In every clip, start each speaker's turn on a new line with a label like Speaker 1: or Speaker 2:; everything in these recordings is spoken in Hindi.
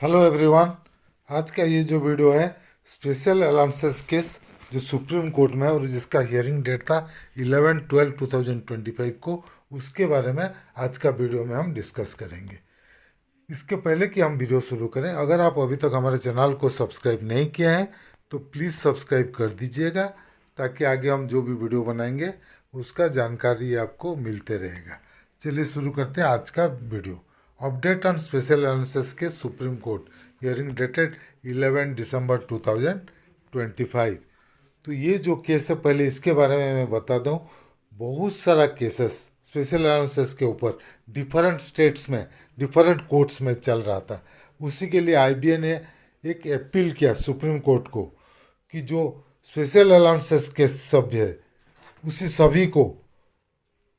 Speaker 1: Hello everyone. आज का ये जो वीडियो है स्पेशल अलाउंसेस केस जो सुप्रीम कोर्ट में है और जिसका हियरिंग डेट था 11/12/2025 को, उसके बारे में आज का वीडियो में हम डिस्कस करेंगे। इसके पहले कि हम वीडियो शुरू करें, अगर आप अभी तक हमारे चैनल को सब्सक्राइब नहीं किए हैं तो प्लीज़ सब्सक्राइब कर दीजिएगा, ताकि आगे हम जो भी वीडियो बनाएंगे उसका जानकारी आपको मिलते रहेगा। चलिए शुरू करते हैं आज का video. Update on special allowances के सुप्रीम कोर्ट हियरिंग डेटेड 11 दिसंबर 2025। तो ये जो केस है, पहले इसके बारे में मैं बता दूं। बहुत सारा केसेस स्पेशल अलाउंसेस के ऊपर डिफरेंट स्टेट्स में डिफरेंट कोर्ट्स में चल रहा था। उसी के लिए आईबीए ने एक अपील किया सुप्रीम कोर्ट को कि जो स्पेशल अलाउंसेस के सभ्य है उसी सभी को,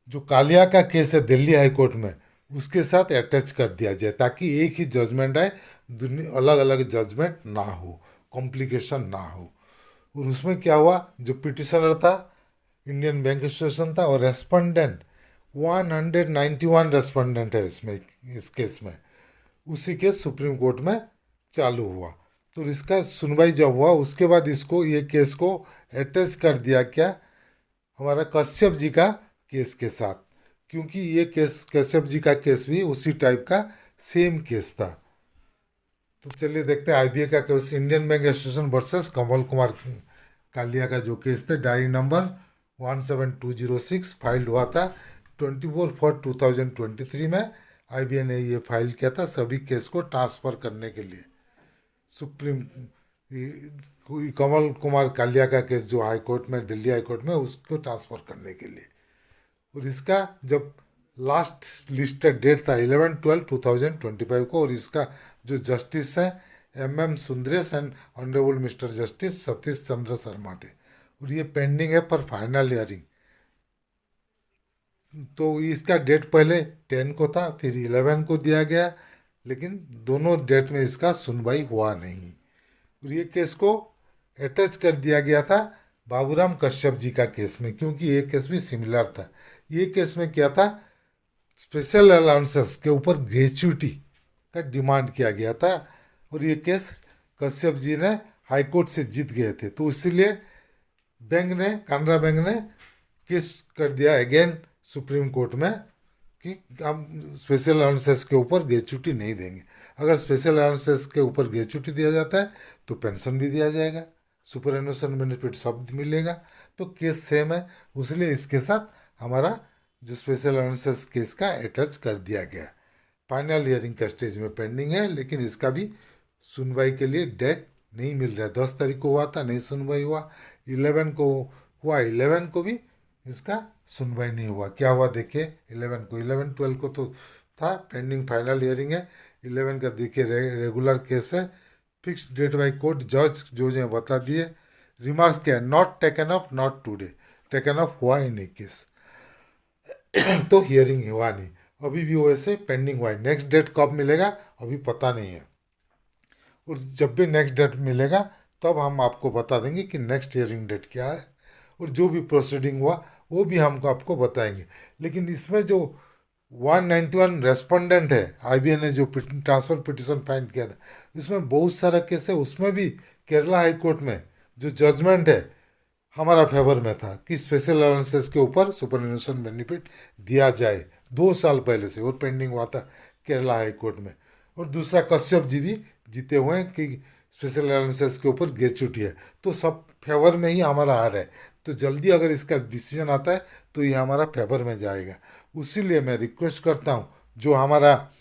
Speaker 1: जो कालिया का केस है दिल्ली हाई कोर्ट में, उसके साथ अटैच कर दिया जाए, ताकि एक ही जजमेंट आए, अलग अलग जजमेंट ना हो, कॉम्प्लिकेशन ना हो। और उसमें क्या हुआ, जो पिटिशनर था इंडियन बैंक एसोसिएशन था, और रेस्पोंडेंट 191 रेस्पोंडेंट है इसमें, इस केस में। उसी केस सुप्रीम कोर्ट में चालू हुआ। तो इसका सुनवाई जब हुआ उसके बाद इसको, ये केस को अटैच कर दिया क्या, हमारा कश्यप जी का केस के साथ, क्योंकि ये केस कश्यप जी का केस भी उसी टाइप का सेम केस था। तो चलिए देखते हैं आईबीए का case, Indian Bank Association versus Kamal Kumar Kalia का जो केस था, डायरी नंबर 17206 फाइल्ड हुआ था 24/4/2023 में। आईबीए ने ये फाइल किया था सभी केस को ट्रांसफ़र करने के लिए सुप्रीम, कोई कमल कुमार कालिया का केस जो हाई कोर्ट में, दिल्ली हाई कोर्ट में, उसको ट्रांसफ़र करने के लिए। और इसका जब लास्ट लिस्टेड डेट था 11/12/2025 को, और इसका जो जस्टिस है MM Sundaresh and honourable mister justice Satish Chandra Sharma थे। और ये पेंडिंग है पर फाइनल हियरिंग। तो इसका डेट पहले 10 को था, फिर 11 को दिया गया, लेकिन दोनों डेट में इसका सुनवाई हुआ नहीं। और ये केस को अटैच कर दिया गया था बाबूराम कश्यप जी का केस में, क्योंकि ये केस भी सिमिलर था। ये केस में क्या था, स्पेशल अलाउंसेस के ऊपर ग्रेचुटी का डिमांड किया गया था, और ये केस कश्यप जी ने हाई कोर्ट से जीत गए थे। तो इसीलिए बैंक ने, कानरा बैंक ने केस कर दिया अगेन सुप्रीम कोर्ट में कि हम स्पेशल अलाउंसेस के ऊपर ग्रेचुटी नहीं देंगे। अगर स्पेशल अलाउंसेस के ऊपर ग्रेचुटी दिया जाता है तो पेंशन भी दिया जाएगा, सुपर एनुएशन बेनिफिट सब मिलेगा। तो केस सेम है, इसलिए इसके साथ हमारा जो स्पेशल अलाउंसेस केस का अटैच कर दिया गया। फाइनल हियरिंग का स्टेज में पेंडिंग है, लेकिन इसका भी सुनवाई के लिए डेट नहीं मिल रहा है। 10 तारीख को हुआ था, नहीं सुनवाई हुआ। 11 को हुआ, 11 को भी इसका सुनवाई नहीं हुआ। क्या हुआ देखिए, 11 को, 11/12 को तो था पेंडिंग, फाइनल हियरिंग है। 11 का देखिए रेगुलर केस है, फिक्स डेट बाई कोर्ट, जज जो जो बता दिए। रिमार्क्स क्या है, not taken up, not today, taken up हुआ ही नहीं केस। तो हियरिंग हुआ नहीं, अभी भी वैसे पेंडिंग हुआ है। नेक्स्ट डेट कब मिलेगा अभी पता नहीं है, और जब भी नेक्स्ट डेट मिलेगा तब हम आपको बता देंगे कि नेक्स्ट हियरिंग डेट क्या है, और जो भी प्रोसीडिंग हुआ वो भी हमको आपको बताएंगे। लेकिन इसमें जो 191 रेस्पोंडेंट है, आईबीए ने जो ट्रांसफ़र पिटिशन फाइल किया था, इसमें बहुत सारा केस है। उसमें भी केरला हाई कोर्ट में जो जजमेंट है हमारा फेवर में था कि स्पेशल अलाउंसेस के ऊपर सुपरएनुशन बेनिफिट दिया जाए, 2 साल पहले से, और पेंडिंग हुआ था केरला हाई कोर्ट में। और दूसरा कश्यप जी भी जीते हुए हैं कि स्पेशल अलाउंसेस के ऊपर ग्रेचुटी है। तो सब फेवर में ही हमारा आ रहा है। तो जल्दी अगर इसका डिसीजन आता है तो ये हमारा फेवर में जाएगा। उसीलिए मैं रिक्वेस्ट करता हूँ, जो हमारा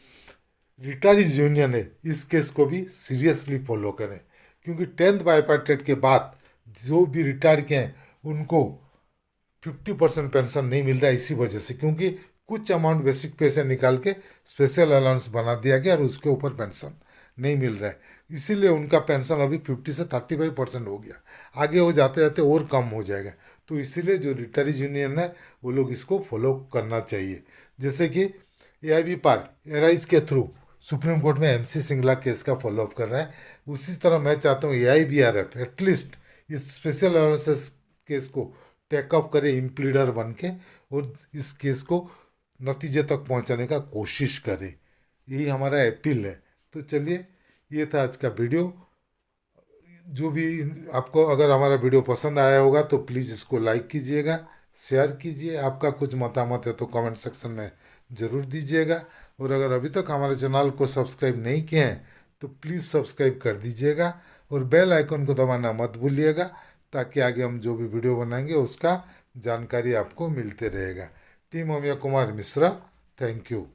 Speaker 1: रिटायरीज यूनियन है, इस केस को भी सीरियसली फॉलो करें, क्योंकि 10th बाईपार्टेट के बाद जो भी रिटायर किए हैं उनको 50% पेंशन नहीं मिल रहा है, इसी वजह से, क्योंकि कुछ अमाउंट बेसिक पे से निकाल के स्पेशल अलाउंस बना दिया गया और उसके ऊपर पेंशन नहीं मिल रहा है। इसीलिए उनका पेंशन अभी 50 से 35% हो गया, आगे हो जाते जाते और कम हो जाएगा। तो इसीलिए जो रिटायरीज यूनियन है वो लोग इसको फॉलो करना चाहिए। जैसे कि AIB पार्क एराइज के थ्रू सुप्रीम कोर्ट में MC सिंगला केस का फॉलोअप कर रहा है, उसी तरह मैं चाहता हूँ AIBRF एटलीस्ट इस स्पेशल अलाउंसेस केस को टेकअप करे इम्प्लीडर बन के, और इस केस को नतीजे तक पहुंचाने का कोशिश करे। यही हमारा अपील है। तो चलिए, ये था आज का वीडियो। जो भी आपको अगर हमारा वीडियो पसंद आया होगा तो प्लीज़ इसको लाइक कीजिएगा, शेयर कीजिए। आपका कुछ मतामत है तो कमेंट सेक्शन में ज़रूर दीजिएगा। और अगर अभी तक हमारे चैनल को सब्सक्राइब नहीं किए हैं तो प्लीज़ सब्सक्राइब कर दीजिएगा और बेल आइकन को दबाना मत भूलिएगा, ताकि आगे हम जो भी वीडियो बनाएंगे उसका जानकारी आपको मिलते रहेगा। Team Amiya Kumar Mishra, thank you.